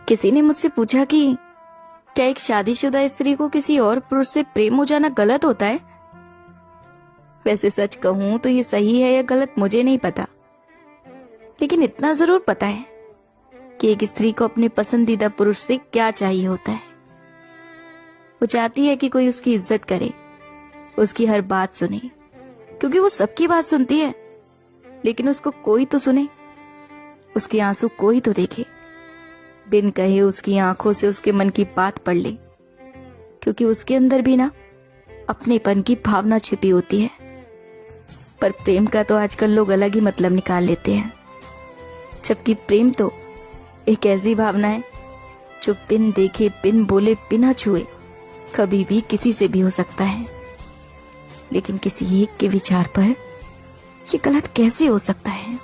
किसी ने मुझसे पूछा कि क्या एक शादीशुदा स्त्री को किसी और पुरुष से प्रेम हो जाना गलत होता है। वैसे सच कहूं तो ये सही है या गलत मुझे नहीं पता, लेकिन इतना जरूर पता है कि एक स्त्री को अपने पसंदीदा पुरुष से क्या चाहिए होता है। वो चाहती है कि कोई उसकी इज्जत करे, उसकी हर बात सुने, क्योंकि वो सबकी बात सुनती है, लेकिन उसको कोई तो सुने, उसके आंसू कोई तो देखे, बिन कहे उसकी आंखों से उसके मन की बात पढ़ ले, क्योंकि उसके अंदर भी ना अपनेपन की भावना छिपी होती है। पर प्रेम का तो आजकल लोग अलग ही मतलब निकाल लेते हैं, जबकि प्रेम तो एक ऐसी भावना है जो बिन देखे, बिन बोले, बिना छुए कभी भी किसी से भी हो सकता है। लेकिन किसी एक के विचार पर ये गलत कैसे हो सकता है?